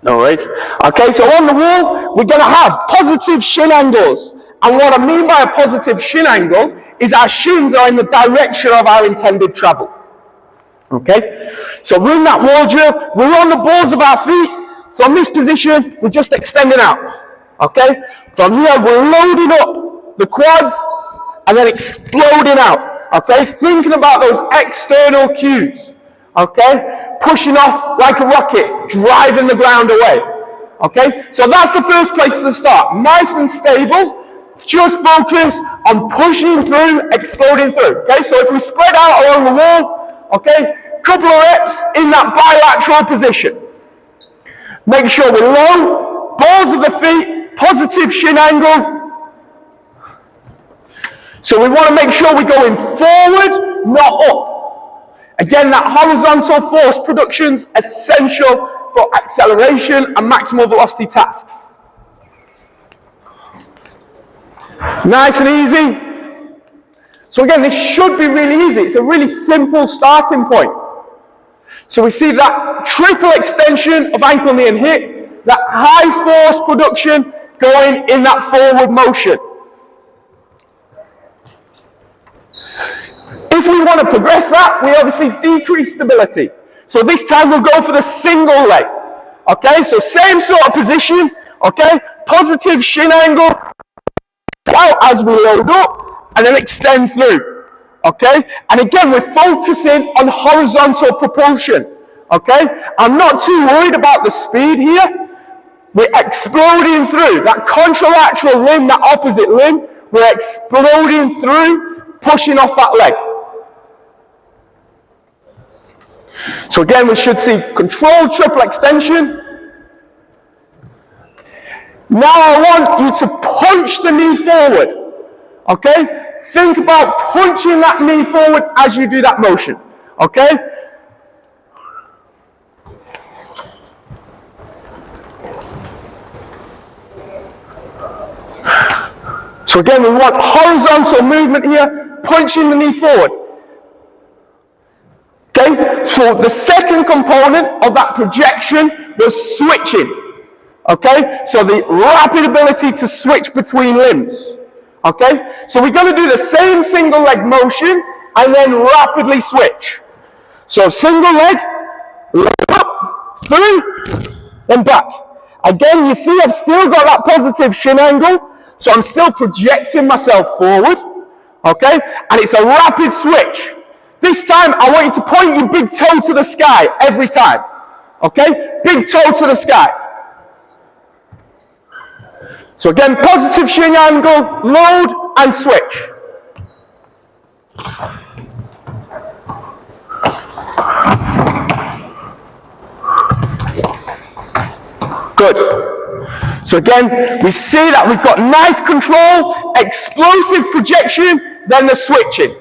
No worries. Okay, so on the wall, we're going to have positive shin angles. And what I mean by a positive shin angle is our shins are in the direction of our intended travel. Okay, so we're in that wall drill, we're on the balls of our feet. From this position, we're just extending out. Okay, from here, we're loading up the quads and then exploding out. Okay, thinking about those external cues. Okay, pushing off like a rocket, driving the ground away. Okay, so that's the first place to start. Nice and stable, just focus on pushing through, exploding through. Okay, so if we spread out along the wall, okay, couple of reps in that bilateral position. Make sure we're low, balls of the feet, positive shin angle. So we want to make sure we're going forward, not up. Again, that horizontal force production is essential for acceleration and maximal velocity tasks. Nice and easy. So again, this should be really easy. It's a really simple starting point. So we see that triple extension of ankle, knee and hip, that high force production going in that forward motion. If we want to progress that, we obviously decrease stability. So this time we'll go for the single leg. Okay, so same sort of position, okay, positive shin angle, out as we load up, and then extend through. Okay, and again, we're focusing on horizontal propulsion. Okay, I'm not too worried about the speed here. We're exploding through that contralateral limb, that opposite limb. We're exploding through, pushing off that leg. So again, we should see controlled triple extension. Now I want you to punch the knee forward. Okay? Think about punching that knee forward as you do that motion. Okay? So again, we want horizontal movement here, punching the knee forward. Okay? So the second component of that projection was switching. Okay? So the rapid ability to switch between limbs. Okay? So we're going to do the same single leg motion and then rapidly switch. So single leg, up, through, and back. Again, you see I've still got that positive shin angle, so I'm still projecting myself forward. Okay? And it's a rapid switch. This time, I want you to point your big toe to the sky every time. Okay? Big toe to the sky. So again, positive shin angle, load, and switch. Good. So again, we see that we've got nice control, explosive projection, then the switching.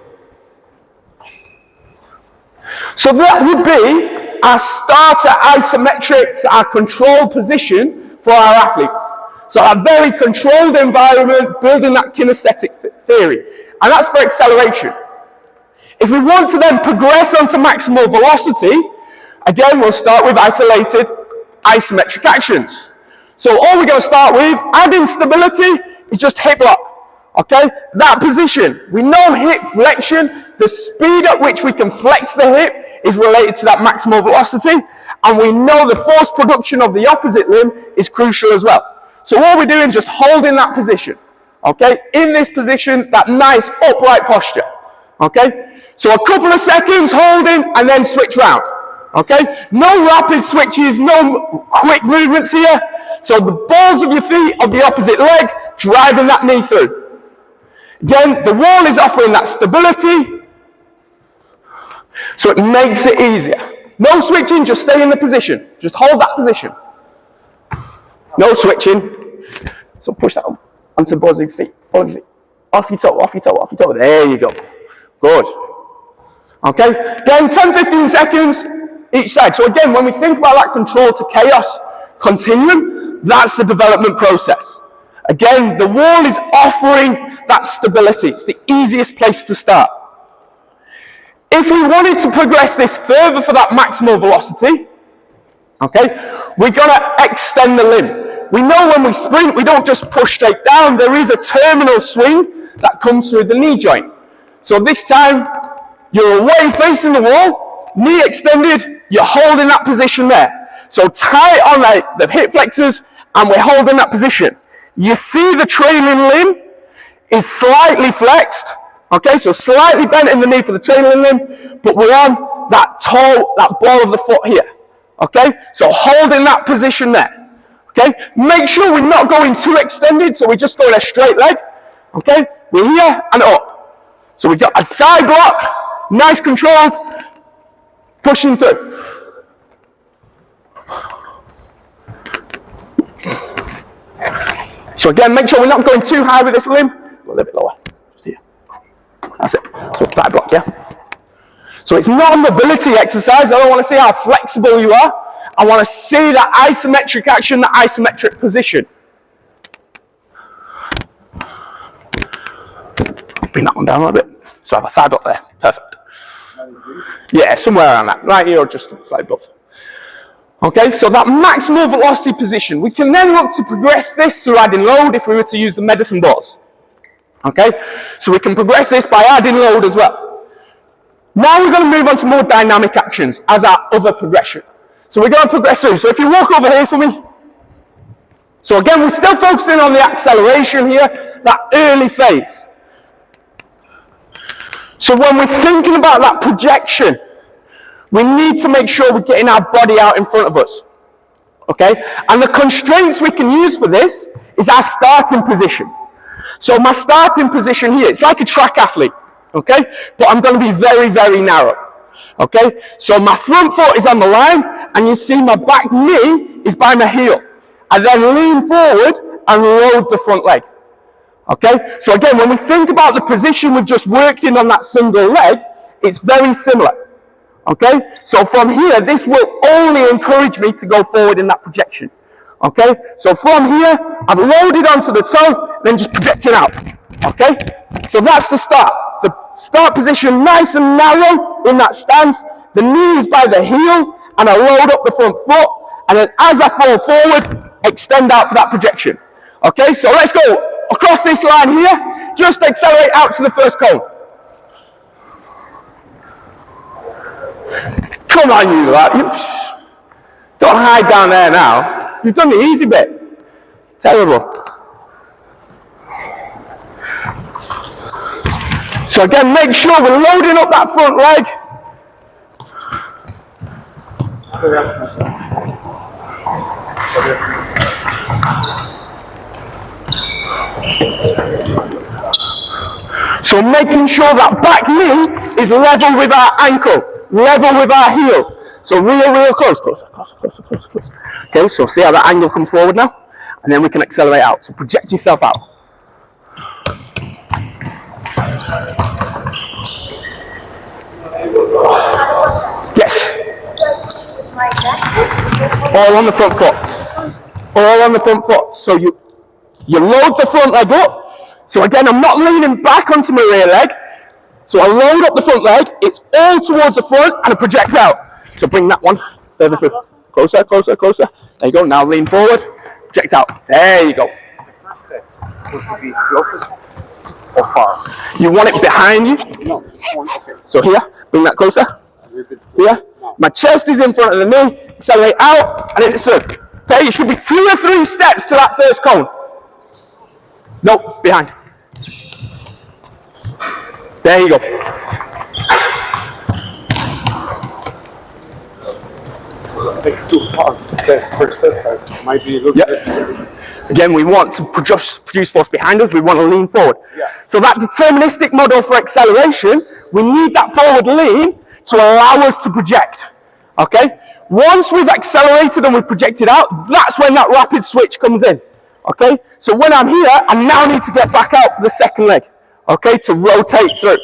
So that would be our starter isometrics, our control position for our athletes. So a very controlled environment, building that kinesthetic theory. And that's for acceleration. If we want to then progress onto maximal velocity, again, we'll start with isolated isometric actions. So all we're going to start with, adding stability, is just hip lock. Okay? That position. We know hip flexion, the speed at which we can flex the hip is related to that maximal velocity. And we know the force production of the opposite limb is crucial as well. So all we're doing is just holding that position, okay? In this position, that nice upright posture, okay? So a couple of seconds holding and then switch round, okay? No rapid switches, no quick movements here. So the balls of your feet of the opposite leg, driving that knee through. Again, the wall is offering that stability, so it makes it easier. No switching, just stay in the position. Just hold that position. No switching. So push that up onto the balls of your feet. Off your toe, off your toe, off your toe. There you go. Good. Okay? Again, 10-15 seconds each side. So again, when we think about that control to chaos continuum, that's the development process. Again, the wall is offering that stability. It's the easiest place to start. If we wanted to progress this further for that maximal velocity, Okay? We're going to extend the limb. We know when we sprint, we don't just push straight down. There is a terminal swing that comes through the knee joint. So this time, you're away facing the wall, knee extended, you're holding that position there. So tight on the hip flexors, and we're holding that position. You see the trailing limb is slightly flexed. Okay, so slightly bent in the knee for the trailing limb, but we're on that toe, that ball of the foot here. Okay, so holding that position there. Okay, make sure we're not going too extended, so we're just going a straight leg. Okay, we're here and up. So we've got a thigh block, nice controlled, pushing through. So again, make sure we're not going too high with this limb. Go a little bit lower. Just here. That's it. So thigh block, yeah? So it's not a mobility exercise. I don't want to see how flexible you are. I want to see that isometric action, that isometric position. Bring that one down a little bit. So I have a thigh block there. Perfect. Yeah, somewhere around that. Right here or just slightly above. Okay, so that maximal velocity position. We can then look to progress this through adding load if we were to use the medicine balls. Okay, so we can progress this by adding load as well. Now we're going to move on to more dynamic actions as our other progression. So we're going to progress through. So if you walk over here for me. So again, we're still focusing on the acceleration here, that early phase. So when we're thinking about that projection, we need to make sure we're getting our body out in front of us. Okay? And the constraints we can use for this is our starting position. So my starting position here, it's like a track athlete. Okay? But I'm going to be very, very narrow. Okay? So my front foot is on the line, and you see my back knee is by my heel. I then lean forward and load the front leg. Okay? So again, when we think about the position we've just worked in on that single leg, it's very similar. Okay, so from here, this will only encourage me to go forward in that projection. Okay, so from here, I've loaded onto the toe, then just projecting out. Okay, so that's the start. The start position nice and narrow in that stance. The knee is by the heel, and I load up the front foot, and then as I fall forward, extend out for that projection. Okay, so let's go across this line here, just accelerate out to the first cone. Come on, you lot. Don't hide down there now. You've done the easy bit. Terrible. So again, make sure we're loading up that front leg. So making sure that back knee is level with our ankle. Level with our heel. So real close, closer. Okay, so see how that angle comes forward now? And then we can accelerate out. So project yourself out. Yes. All on the front foot. All on the front foot. So you load the front leg up. So again, I'm not leaning back onto my rear leg. So I load up the front leg, it's all towards the front, and it projects out. So bring that one further through. Closer. There you go, now lean forward, project out. There you go. The first step is supposed to be closest or far? You want it behind you? No, okay. So here, bring that closer. Here, my chest is in front of the knee, accelerate out, and it's through. Okay, you should be 2 or 3 steps to that first cone. No, behind. There you go. It's too far. The first step might be a little bit. Again, we want to produce force behind us. We want to lean forward. Yeah. So that deterministic model for acceleration, we need that forward lean to allow us to project. Okay? Once we've accelerated and we've projected out, that's when that rapid switch comes in. Okay? So when I'm here, I now need to get back out to the second leg. Okay, to rotate through.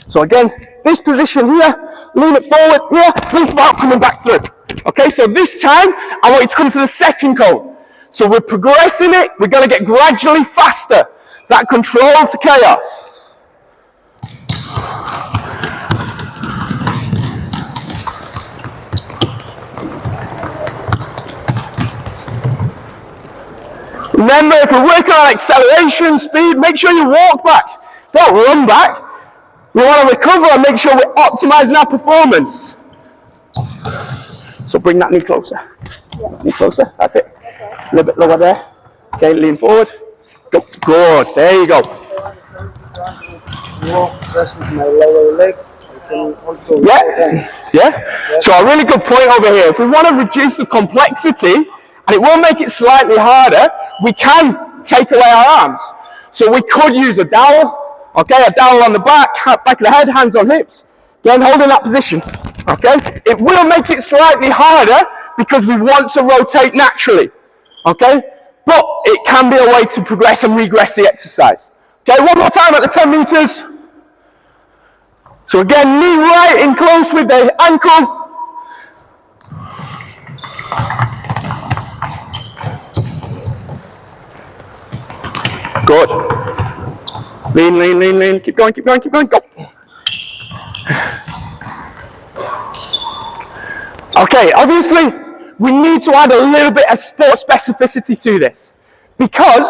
So again, this position here, lean it forward here, think about coming back through. Okay, so this time, I want you to come to the second cone. So we're progressing it, we're going to get gradually faster. That control to chaos. Remember, if we're working on acceleration, speed, make sure you walk back. Don't run back. We want to recover and make sure we're optimizing our performance. So bring that knee closer. Knee closer, that's it. A little bit lower there. Okay, lean forward. Go. Good, there you go. Walk just with my lower legs. I can also yeah. So a really good point over here. If we want to reduce the complexity, and it will make it slightly harder, we can take away our arms. So we could use a dowel, okay, a dowel on the back of the head, hands on hips, then holding that position, okay? It will make it slightly harder because we want to rotate naturally, okay? But it can be a way to progress and regress the exercise. Okay, one more time at the 10 meters. So again, knee right in close with the ankle. Good. Lean, lean, lean, lean. Keep going, keep going, keep going. Go. Okay, obviously, we need to add a little bit of sport specificity to this because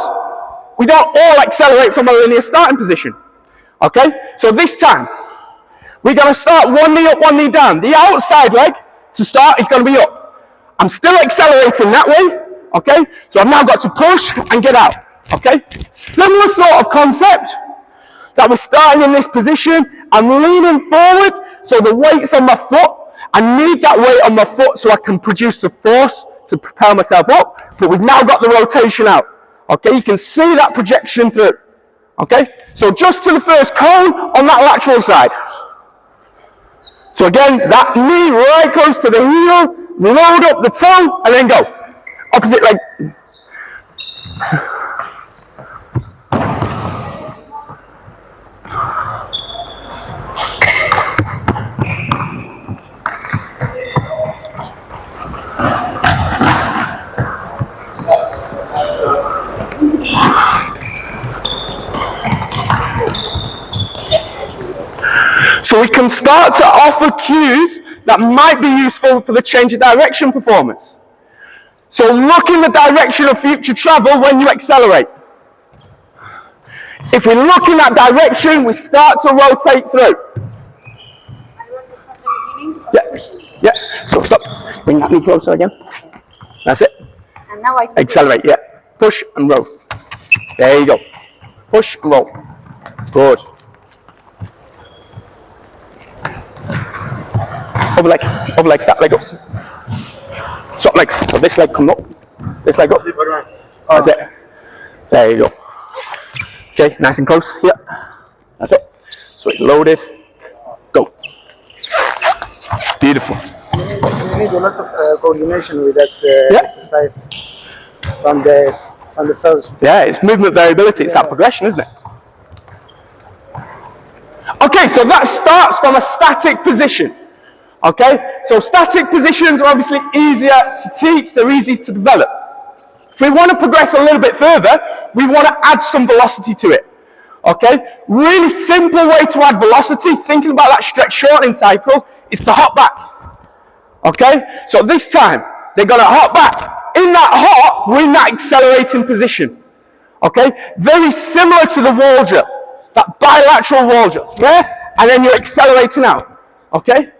we don't all accelerate from a linear starting position. Okay, so this time, we're going to start one knee up, one knee down. The outside leg to start is going to be up. I'm still accelerating that way. Okay, so I've now got to push and get out. Okay, similar sort of concept that we're starting in this position. I'm leaning forward so the weight's on my foot. I need that weight on my foot so I can produce the force to propel myself up, but we've now got the rotation out. Okay, you can see that projection through. Okay, so just to the first cone on that lateral side. So again, that knee right close to the heel, load up the toe, and then go. Opposite leg. So we can start to offer cues that might be useful for the change of direction performance. So look in the direction of future travel when you accelerate. If we look in that direction, we start to rotate through. Yeah. So stop. Bring that knee closer again. That's it. And now I accelerate. Yeah. Push and roll. There you go. Push and roll. Good. Over leg, that leg up. Swap legs. So this leg comes up. This leg up. That's it. There you go. Okay, nice and close. Yeah. That's it. So it's loaded. Go. Beautiful. You need a lot of coordination with that exercise from the first. Yeah, it's movement variability. It's that progression, isn't it? Okay, so that starts from a static position. Okay, so static positions are obviously easier to teach, they're easy to develop. If we want to progress a little bit further, we want to add some velocity to it. Okay, really simple way to add velocity, thinking about that stretch shortening cycle, is to hop back. Okay, so this time, they're going to hop back. In that hop, we're in that accelerating position. Okay, very similar to the wall jump, that bilateral wall jump, yeah? And then you're accelerating out. Okay?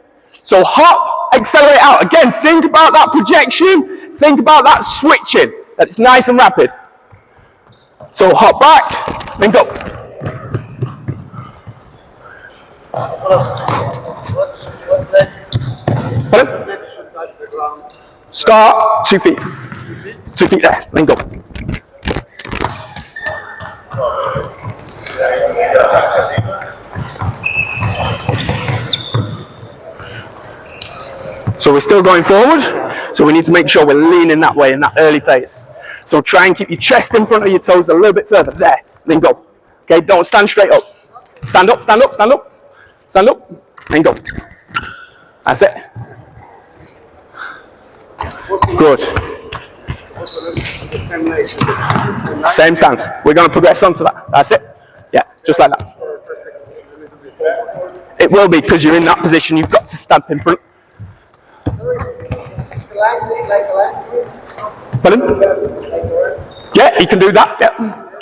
So hop, accelerate out. Again, think about that projection. Think about that switching. That it's nice and rapid. So hop back, then go. What should touch the ground? Start 2 feet. 2 feet there, then go. So we're still going forward, so we need to make sure we're leaning that way in that early phase. So try and keep your chest in front of your toes a little bit further. There, then go. Okay, don't stand straight up. Stand up, stand up, stand up. Stand up, then go. That's it. Good. Same stance. We're going to progress onto that. That's it. Yeah, just like that. It will be, because you're in that position, you've got to stamp in front. Pardon? Yeah, Yeah, you can do that.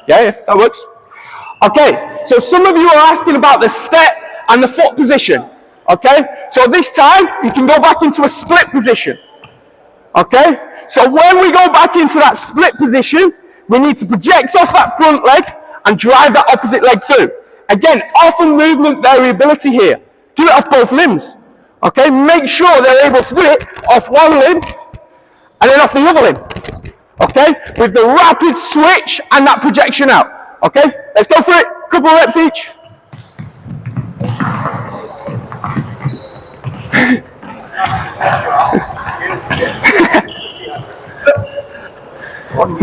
Yeah, that works. Okay, so some of you are asking about the step and the foot position. Okay, so this time you can go back into a split position. Okay, so when we go back into that split position, we need to project off that front leg and drive that opposite leg through. Again, often movement variability here. Do it off both limbs. Okay, make sure they're able to do it off one limb and then off the other limb. Okay, with the rapid switch and that projection out. Okay, let's go for it. Couple of reps each. All the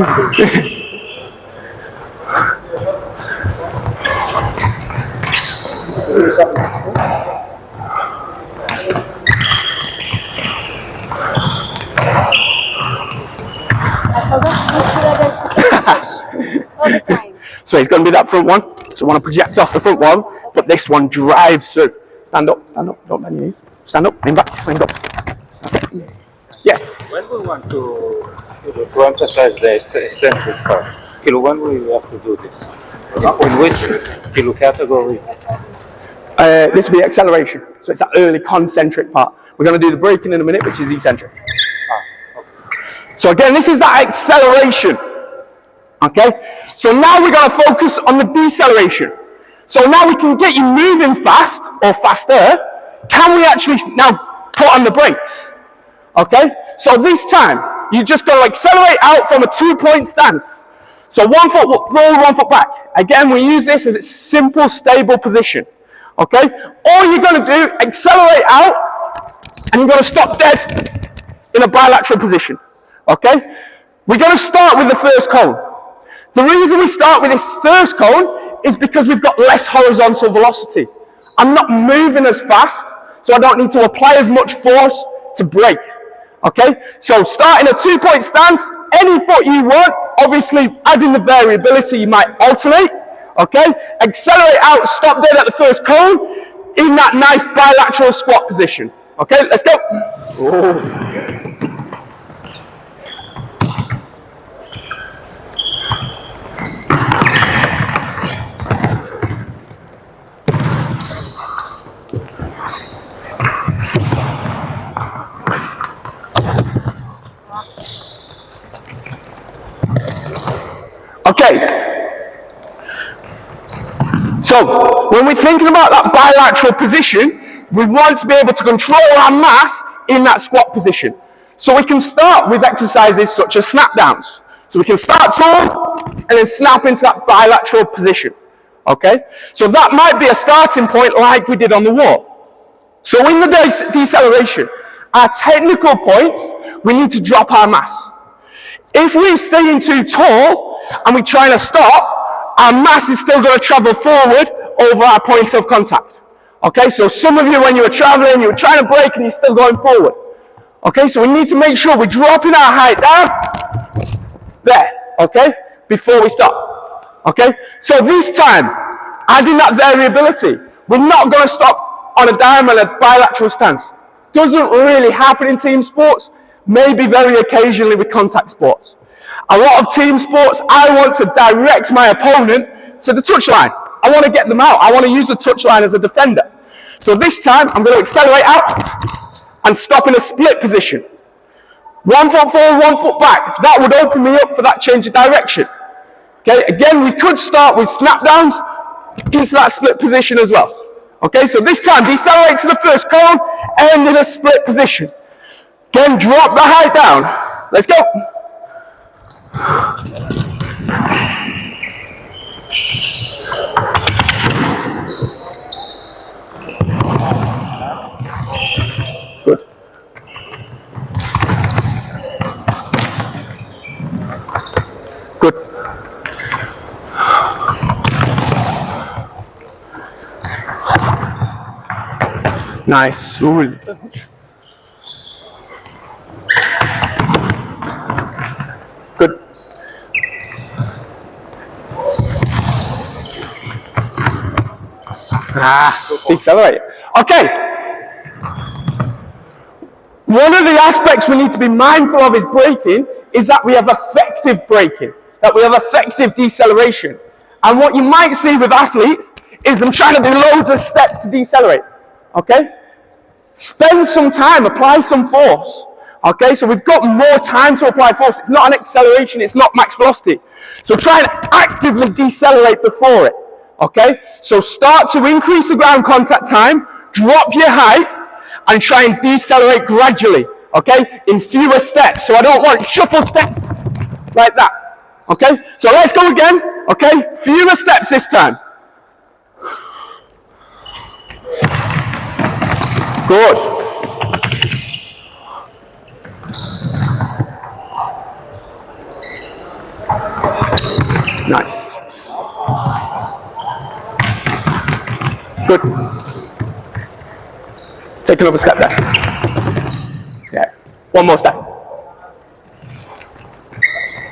time. So it's going to be that front one. So I want to project off the front one, but this one drives through. Stand up, don't bend your knees. Stand up, lean back, lean up. That's it. Yes? When we want to emphasize the eccentric part, when we have to do this? In which category? This will be acceleration. So it's that early concentric part. We're going to do the braking in a minute, which is eccentric. Okay. So again, this is that acceleration. Okay? So now we're going to focus on the deceleration. So now we can get you moving fast or faster. Can we actually now put on the brakes? Okay? So this time, you just got to accelerate out from a 2-point stance. So 1 foot roll, 1 foot back. Again, we use this as a simple, stable position. Okay? All you're going to do, accelerate out, and you're going to stop dead in a bilateral position. Okay? We're going to start with the first cone. The reason we start with this first cone is because we've got less horizontal velocity. I'm not moving as fast, so I don't need to apply as much force to brake. Okay? So start in a 2-point stance, any foot you want, obviously adding the variability, you might alternate. Okay? Accelerate out, stop dead at the first cone, in that nice bilateral squat position. Okay, let's go. Oh. Okay, so when we're thinking about that bilateral position, we want to be able to control our mass in that squat position. So we can start with exercises such as snap downs. So we can start tall and then snap into that bilateral position. Okay, so that might be a starting point like we did on the wall. So in the deceleration, our technical points, we need to drop our mass. If we're staying too tall and we're trying to stop, our mass is still going to travel forward over our point of contact. Okay, so some of you when you were traveling, you were trying to brake and you're still going forward. Okay, so we need to make sure we're dropping our height down, there, okay, before we stop. Okay, so this time, adding that variability, we're not going to stop on a diamond, a bilateral stance. Doesn't really happen in team sports, maybe very occasionally with contact sports. A lot of team sports, I want to direct my opponent to the touchline. I want to get them out. I want to use the touchline as a defender. So this time, I'm going to accelerate out and stop in a split position. 1 foot forward, 1 foot back. That would open me up for that change of direction. Okay, again, we could start with snap downs into that split position as well. Okay, so this time, decelerate to the first cone, and in a split position. Again, drop the height down. Let's go. Good. Good. Nice. Good. Decelerate. Okay. One of the aspects we need to be mindful of is braking is that we have effective braking. that we have effective deceleration. And what you might see with athletes is them trying to do loads of steps to decelerate, okay? Spend some time, apply some force, okay? So we've got more time to apply force. It's not an acceleration, it's not max velocity. So try and actively decelerate before it, okay? So start to increase the ground contact time, drop your height, and try and decelerate gradually, okay? In fewer steps. So I don't want shuffle steps like that, okay? So let's go again, okay? Fewer steps this time. Good. Nice. Good. Take another step there. Yeah. One more step.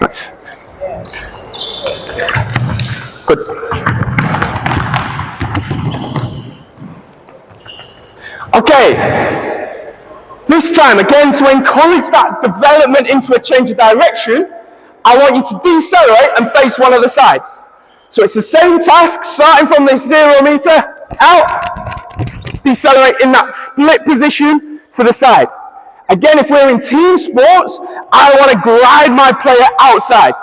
Nice. Good. Okay. This time, again, to encourage that development into a change of direction, I want you to decelerate and face one of the sides. So it's the same task, starting from this 0 meter, out, decelerate in that split position to the side. Again, if we're in team sports, I want to glide my player outside.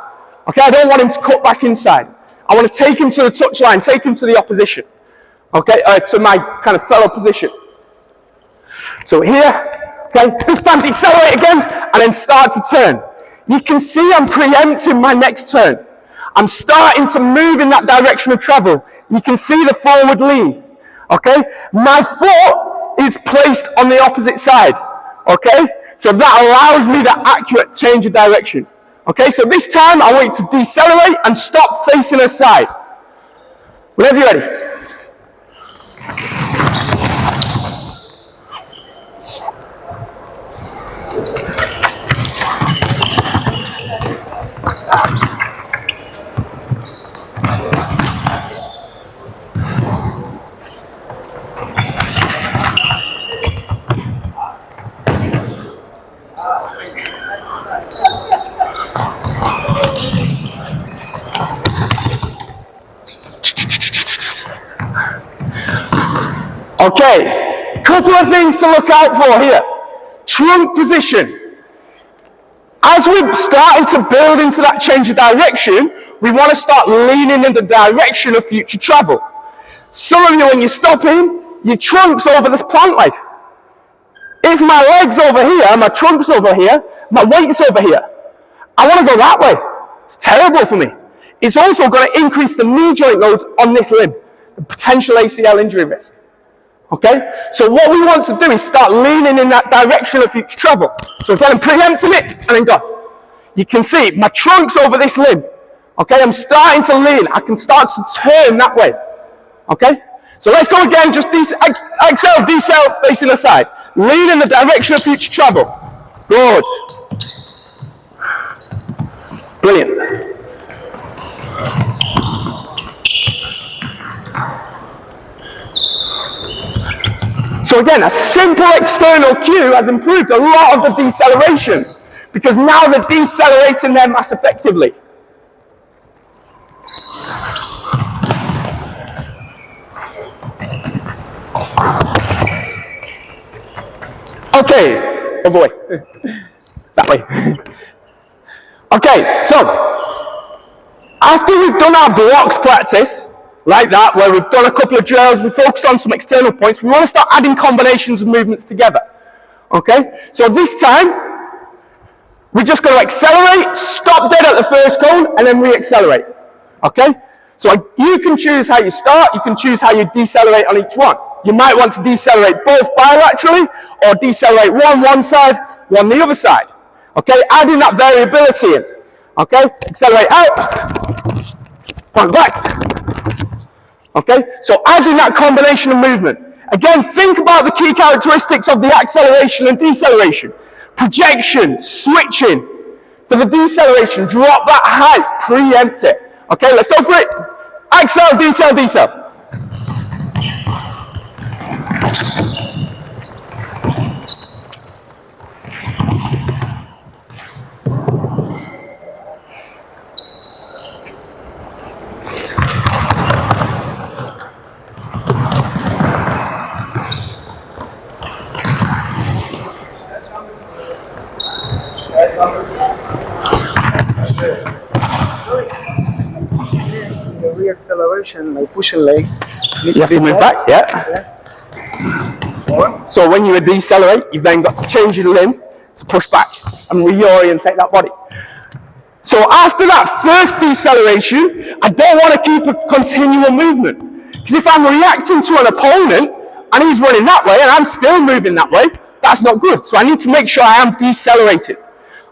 Okay, I don't want him to cut back inside. I want to take him to the touchline, take him to the opposition. Okay, to my kind of fellow position. So here, okay, this time decelerate again, and then start to turn. You can see I'm preempting my next turn. I'm starting to move in that direction of travel. You can see the forward lean, okay? My foot is placed on the opposite side, okay? So that allows me that accurate change of direction. Okay, so this time I want you to decelerate and stop facing aside. Whenever you're ready. Okay, couple of things to look out for here. Trunk position. As we're starting to build into that change of direction, we want to start leaning in the direction of future travel. Some of you, when you're stopping, your trunk's over this plant leg. If my leg's over here, my trunk's over here, my weight's over here, I want to go that way. It's terrible for me. It's also going to increase the knee joint loads on this limb, the potential ACL injury risk. Okay? So what we want to do is start leaning in that direction of future travel. So again, I'm preempting it, and then go. You can see, my trunk's over this limb. Okay? I'm starting to lean. I can start to turn that way. Okay? So let's go again, just exhale, decel, facing the side. Lean in the direction of future travel. Good. Brilliant. So again, a simple external cue has improved a lot of the decelerations because now they're decelerating their mass effectively. Okay, oh boy, that way. Okay, so after we've done our blocked practice, like that, where we've done a couple of drills, we've focused on some external points, we want to start adding combinations of movements together. Okay, so this time, we're just going to accelerate, stop dead at the first cone, and then re-accelerate. Okay, so you can choose how you start, you can choose how you decelerate on each one. You might want to decelerate both bilaterally, or decelerate one side, one the other side. Okay, adding that variability in. Okay, accelerate out, point back. Okay, so adding that combination of movement. Again, think about the key characteristics of the acceleration and deceleration. Projection, switching. For the deceleration, drop that height, preempt it. Okay, let's go for it. Accel, decel, decel. The re-acceleration, like push and leg. You have to move back, yeah. So when you decelerate, you've then got to change your limb to push back and reorientate that body. So after that first deceleration, I don't want to keep a continual movement. Because if I'm reacting to an opponent and he's running that way and I'm still moving that way, that's not good. So I need to make sure I am decelerating.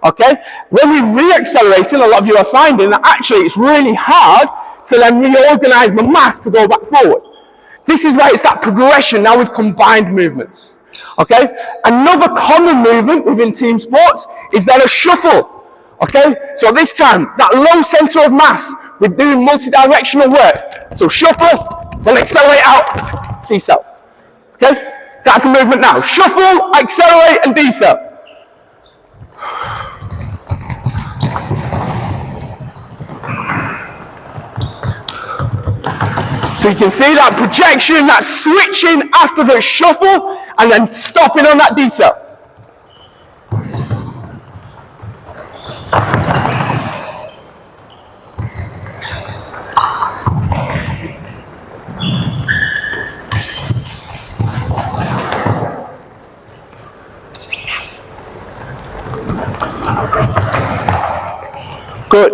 Okay? When we're re-accelerating, a lot of you are finding that actually it's really hard to then reorganize the mass to go back forward. This is why it's that progression now with combined movements. Okay? Another common movement within team sports is then a shuffle. Okay? So this time, that low center of mass, we're doing multi-directional work. So shuffle, then accelerate out, decel. Okay? That's the movement now. Shuffle, accelerate, and decel. So you can see that projection, that switching after the shuffle, and then stopping on that decel. Good.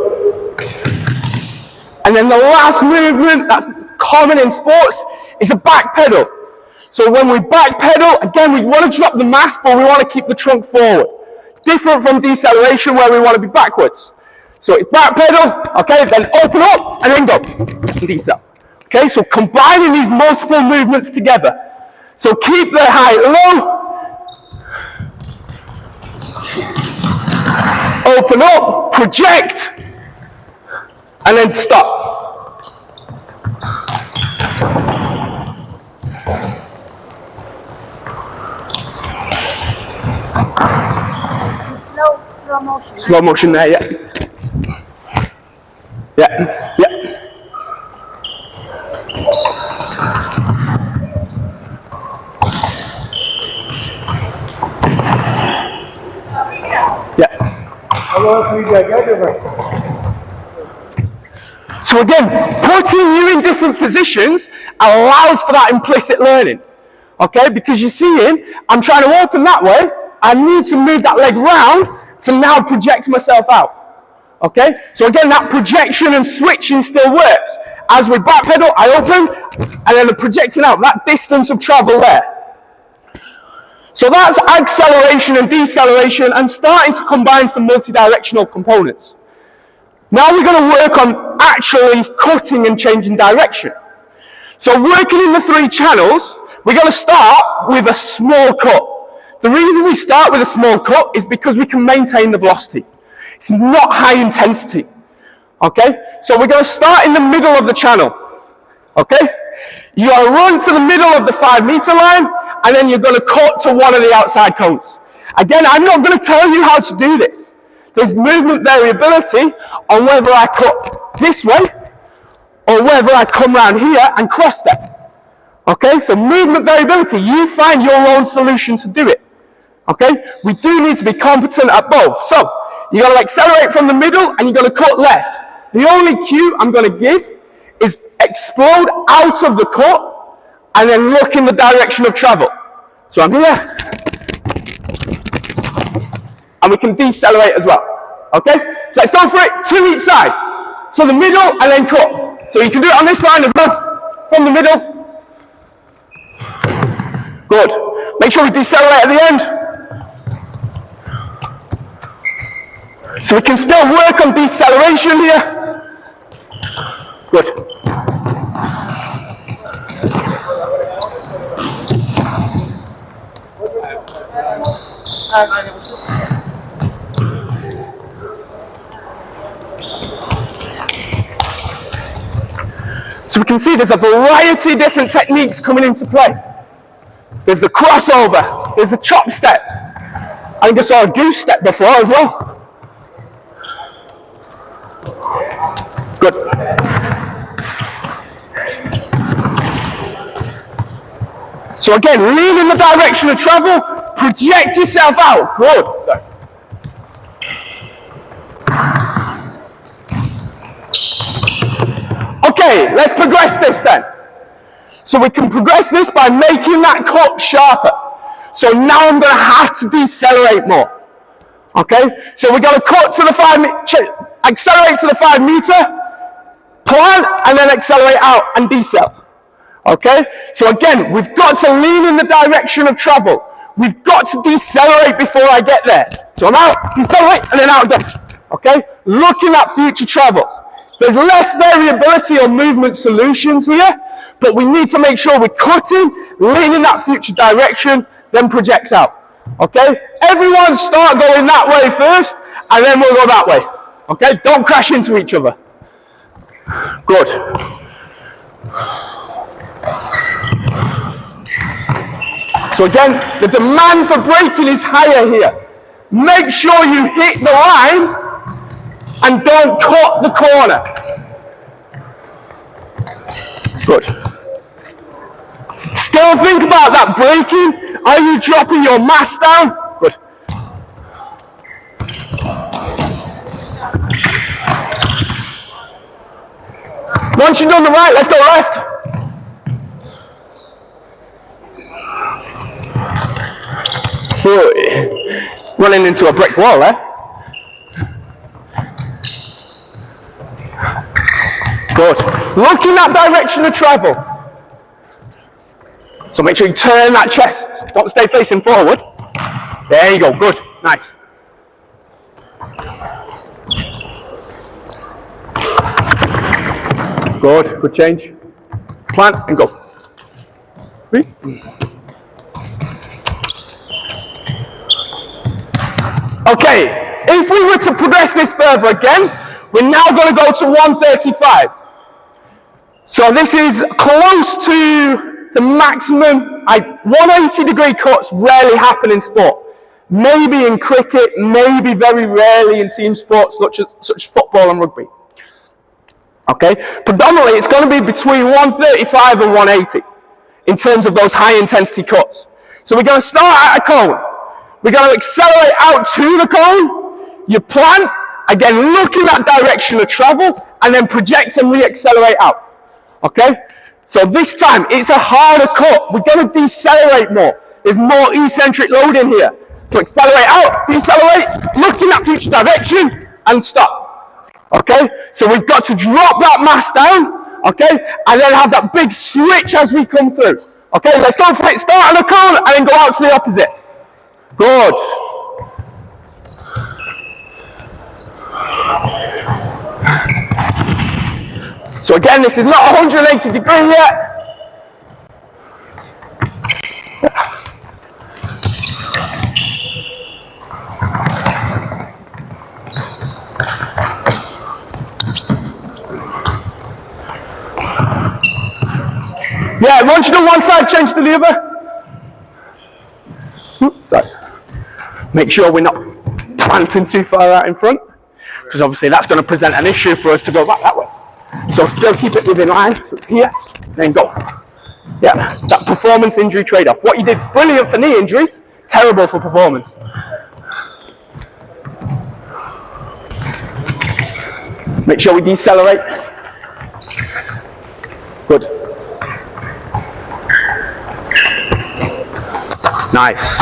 And then the last movement that's common in sports is a back pedal. So when we back pedal, again, we want to drop the mass, but we want to keep the trunk forward. Different from deceleration where we want to be backwards. So it's back pedal, okay, then open up and then go. Decel. Okay, so combining these multiple movements together. So keep the height low. Open up, project, and then stop. Slow motion. Slow motion there, yeah. Yeah, yeah. Yeah. So again, putting you in different positions allows for that implicit learning. Okay, because you're seeing, I'm trying to open that way, I need to move that leg round to now project myself out. Okay, so again, that projection and switching still works. As we back pedal, I open, and then the projecting out, that distance of travel there. So that's acceleration and deceleration and starting to combine some multi-directional components. Now we're going to work on actually cutting and changing direction. So working in the three channels, we're going to start with a small cut. The reason we start with a small cut is because we can maintain the velocity. It's not high intensity. Okay? So we're going to start in the middle of the channel. Okay? You got to run to the middle of the 5 meter line, and then you're going to cut to one of the outside cones. Again, I'm not going to tell you how to do this. There's movement variability on whether I cut this way or whether I come around here and cross that. Okay, so movement variability, you find your own solution to do it. Okay, we do need to be competent at both. So, you're going to accelerate from the middle and you're going to cut left. The only cue I'm going to give is explode out of the cut and then look in the direction of travel. So I'm here. And we can decelerate as well. Okay? So let's go for it. 2 each side. So the middle and then cut. So you can do it on this line as well. From the middle. Good. Make sure we decelerate at the end. So we can still work on deceleration here. Good. So we can see there's a variety of different techniques coming into play. There's the crossover, there's the chop step. I think I saw a goose step before as well. Good. So again, lean in the direction of travel, project yourself out. Good. Okay, let's progress this then. So we can progress this by making that cut sharper. So now I'm going to have to decelerate more. Okay, so we're going to cut to the accelerate to the 5 meter, plant, and then accelerate out and decel. Okay, so again, we've got to lean in the direction of travel. We've got to decelerate before I get there. So I'm out, decelerate, and then out again. Okay, looking at future travel. There's less variability on movement solutions here, but we need to make sure we're cutting, leaning that future direction, then project out. Okay, everyone start going that way first, and then we'll go that way. Okay, don't crash into each other. Good. So again, the demand for braking is higher here. Make sure you hit the line and don't cut the corner. Good. Still think about that braking. Are you dropping your mass down? Good. Once you've done the right, let's go left. Running into a brick wall there. Good. Looking that direction of travel. So make sure you turn that chest. Don't stay facing forward. There you go. Good. Nice. Good. Good change. Plant and go. Okay, if we were to progress this further again, we're now going to go to 135. So this is close to the maximum. 180-degree cuts rarely happen in sport. Maybe in cricket, maybe very rarely in team sports such as football and rugby. Okay, predominantly it's going to be between 135 and 180 in terms of those high intensity cuts. So we're going to start at a cone. We're going to accelerate out to the cone. You plant, again looking that direction of travel, and then project and re-accelerate out. Okay? So this time, it's a harder cut. We're going to decelerate more. There's more eccentric loading here. So accelerate out, decelerate, looking that future direction, and stop. Okay? So we've got to drop that mass down, okay? And then have that big switch as we come through. Okay, let's go for it. Start on the cone, and then go out to the opposite. Good. So again, this is not 180 degrees yet. Yeah, once you do one side, change to the other. Sorry. Make sure we're not planting too far out in front, because obviously that's going to present an issue for us to go back that way. So still keep it within line, so it's here, then go. Yeah, that performance injury trade-off. What you did, brilliant for knee injuries, terrible for performance. Make sure we decelerate. Good. Nice.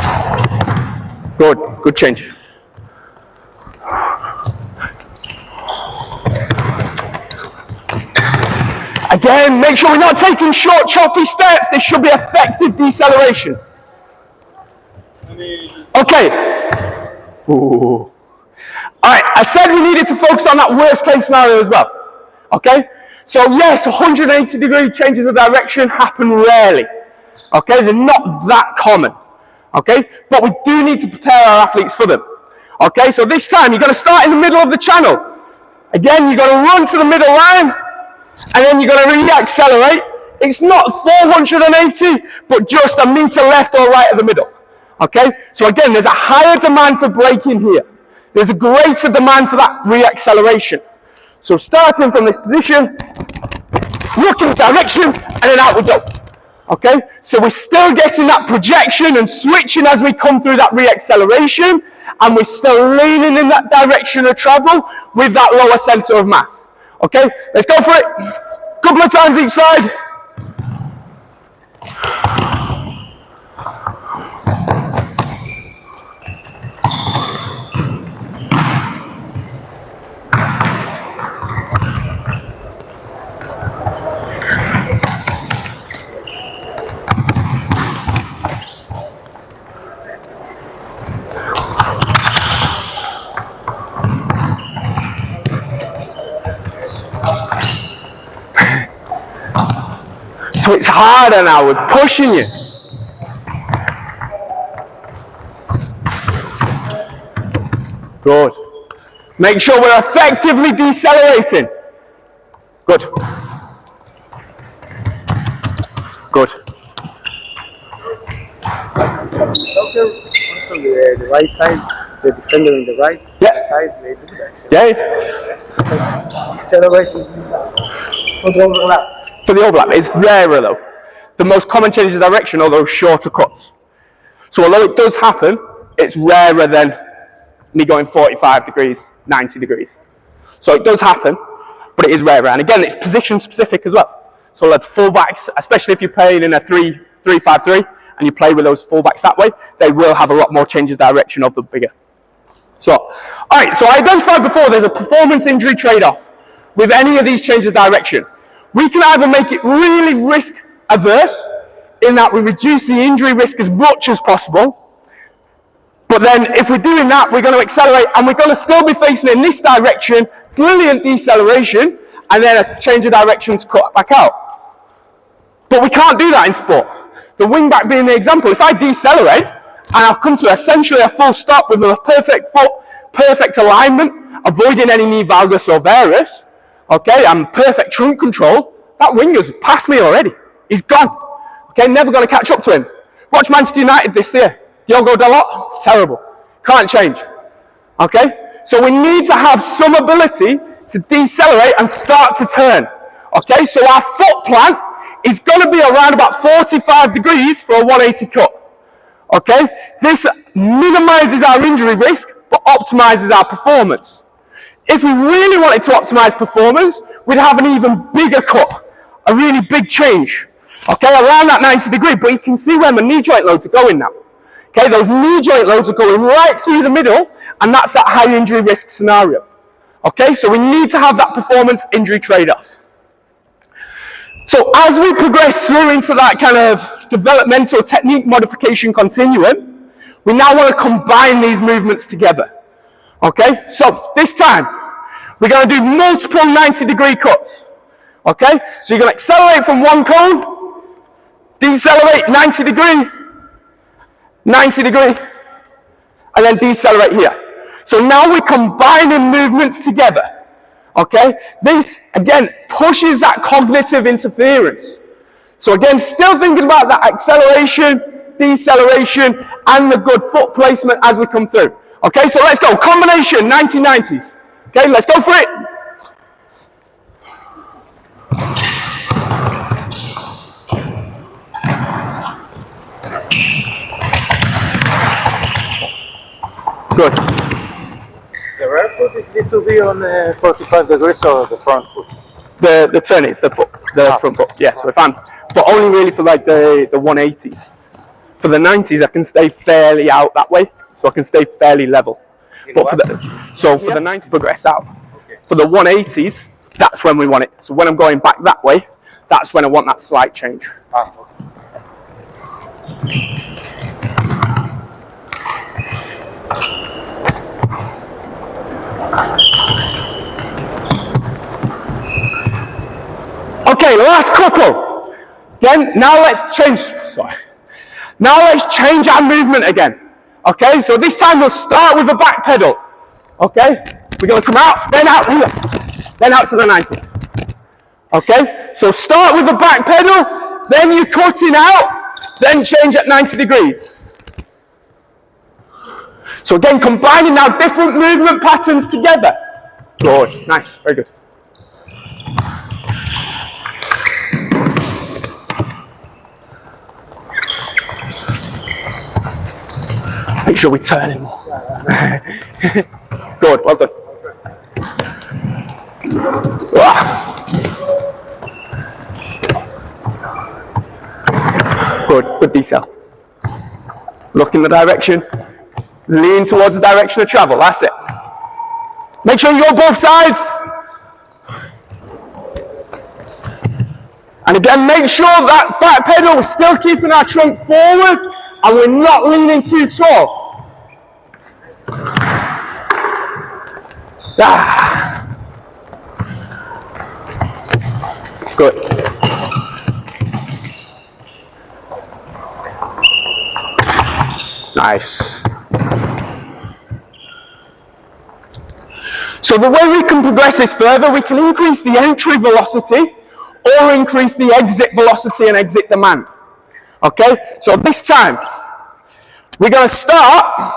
Good, good change. Again, make sure we're not taking short, choppy steps. This should be effective deceleration. Okay. Ooh. Alright, I said we needed to focus on that worst case scenario as well. Okay? So yes, 180-degree changes of direction happen rarely. Okay, they're not that common. Okay, but we do need to prepare our athletes for them. Okay, so this time you're going to start in the middle of the channel. Again, you're going to run to the middle line, and then you're going to re-accelerate. It's not 480, but just a meter left or right of the middle. Okay, so again, there's a higher demand for braking here. There's a greater demand for that re-acceleration. So starting from this position, look in the direction, and then out we go. Okay, so we're still getting that projection and switching as we come through that re-acceleration, and we're still leaning in that direction of travel with that lower center of mass. Okay, let's go for it. Couple of times each side. So it's harder now, we're pushing you. Good. Make sure we're effectively decelerating. Good. Good. Soccer, also the right side, the defender in the right, Yeah. the sides, they do that. Yeah. Accelerate for the overlap. For the overlap, it's rarer though. The most common change of direction are those shorter cuts. So although it does happen, it's rarer than me going 45 degrees, 90 degrees. So it does happen, but it is rarer. And again, it's position specific as well. So like fullbacks, especially if you're playing in a 3-5-3 and you play with those fullbacks that way, they will have a lot more change of direction of the bigger. So, all right, so I identified before there's a performance injury trade-off with any of these changes of direction. We can either make it really risk averse in that we reduce the injury risk as much as possible, but then if we're doing that, we're going to accelerate and we're going to still be facing in this direction, brilliant deceleration, and then a change of direction to cut back out. But we can't do that in sport. The wing back being the example, if I decelerate and I've come to essentially a full stop with a perfect foot, perfect alignment, avoiding any knee valgus or varus, okay, and perfect trunk control, that winger's past me already. He's gone. Okay, never going to catch up to him. Watch Manchester United this year. Diogo Dalot, terrible. Can't change. Okay, so we need to have some ability to decelerate and start to turn. Okay, so our foot plant is going to be around about 45 degrees for a 180 cut. Okay, this minimizes our injury risk but optimizes our performance. If we really wanted to optimize performance, we'd have an even bigger cut, a really big change. Okay, around that 90 degree, but you can see where my knee joint loads are going now. Okay, those knee joint loads are going right through the middle, and that's that high injury risk scenario. Okay, so we need to have that performance injury trade-off. So as we progress through into that kind of developmental technique modification continuum, we now want to combine these movements together. Okay, so this time, we're going to do multiple 90-degree cuts. Okay, so you're going to accelerate from one cone, decelerate 90 degree, 90 degree, and then decelerate here. So now we're combining movements together. Okay, this again pushes that cognitive interference. So again, still thinking about that acceleration, deceleration, and the good foot placement as we come through. Okay, so let's go. Combination 90-90s. Okay, let's go for it. Good. The rear foot is need to be on 45 degrees or the front foot? The turn is the foot, the front foot. Yeah, so if I'm, but only really for like the 180s. For the 90s, I can stay fairly out that way, so I can stay fairly level. But for the 90s, progress out. Okay. For the 180s, that's when we want it. So when I'm going back that way, that's when I want that slight change. Ah, okay. Okay, last couple. Then now let's change. Sorry. Now let's change our movement again. Okay, so this time we'll start with a back pedal. Okay, we're going to come out, then out to the 90. Okay, so start with the back pedal, then you're cutting out, then change at 90 degrees. So again, combining now different movement patterns together. Good, nice, very good. Make sure we turn him more. Good, well done. Good decel. Look in the direction. Lean towards the direction of travel. That's it. Make sure you go both sides. And again, make sure that back pedal, we're still keeping our trunk forward and we're not leaning too tall. Ah. Good. Nice. So the way we can progress this further, we can increase the entry velocity or increase the exit velocity and exit demand. Okay, so this time, we're going to start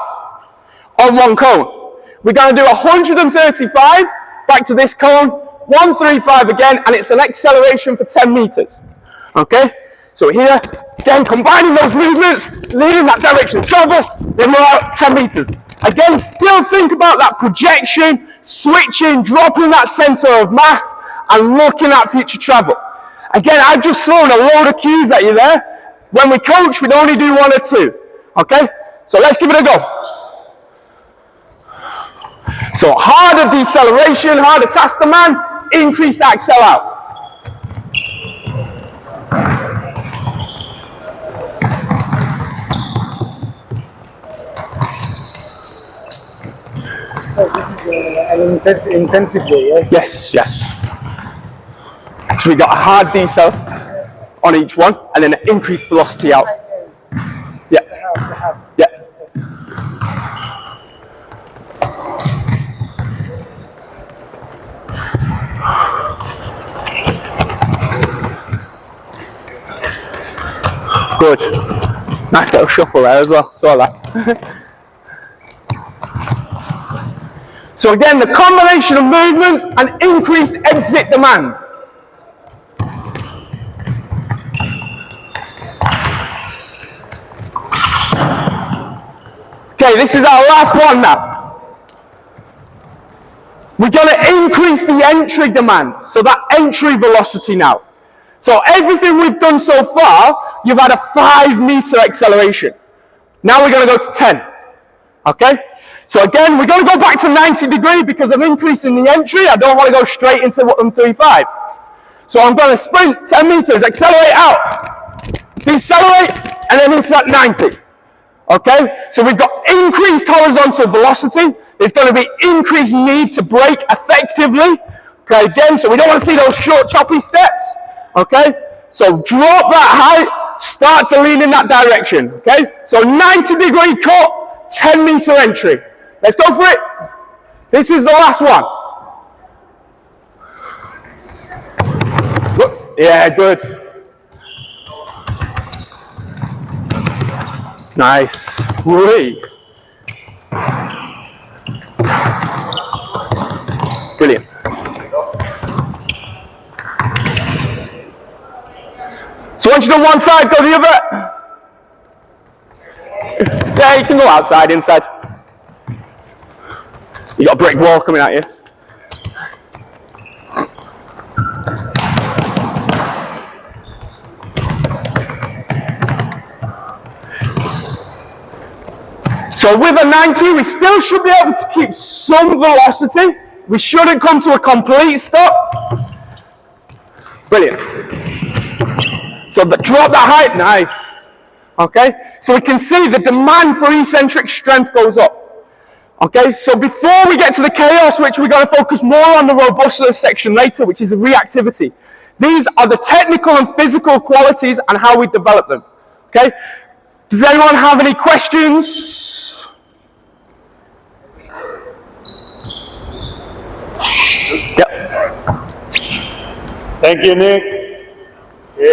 on one cone. We're going to do 135 back to this cone, 135 again, and it's an acceleration for 10 meters. Okay, so here, again, combining those movements, leading that direction of travel, then we're out 10 meters. Again, still think about that projection, switching, dropping that center of mass, and looking at future travel. Again, I've just thrown a load of cues at you there. When we coach, we'd only do 1 or 2. Okay? So let's give it a go. So harder deceleration, harder task demand, increase the accel out. So this is an intensive way, yes? Yes, yes. So we got a hard decel on each one, and then an increased velocity out. Yeah. Yeah. Good. Nice little shuffle there as well. Saw that. So again, the combination of movements and increased exit demand. Okay, this is our last one now. We're going to increase the entry demand, so that entry velocity now. So everything we've done so far, you've had a 5-meter acceleration. Now we're going to go to 10. Okay? So again, we're going to go back to 90 degree because I'm increasing the entry. I don't want to go straight into 135. So I'm going to sprint 10 meters, accelerate out, decelerate, and then into that 90. Okay? So we've got increased horizontal velocity. There's going to be increased need to brake effectively. Okay, again, so we don't want to see those short, choppy steps. Okay? So drop that height, start to lean in that direction. Okay? So 90 degree cut, 10 meter entry. Let's go for it. This is the last one. Good. Yeah, good. Nice. Whee. Brilliant. So once you've done one side, go the other. Yeah, you can go outside, inside. You got a brick wall coming at you. So with a 90, we still should be able to keep some velocity. We shouldn't come to a complete stop. Brilliant. So drop that height, nice. Okay, so we can see the demand for eccentric strength goes up. Okay, so before we get to the chaos, which we're going to focus more on the robustness section later, which is the reactivity. These are the technical and physical qualities and how we develop them. Okay, does anyone have any questions? Yep. Thank you, Nick.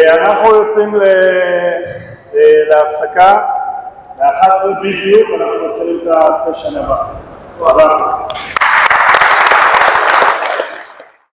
אנחנו יוצאים להפסקה, ל11 בדיוק, אנחנו יוצאים את הסשן הבא.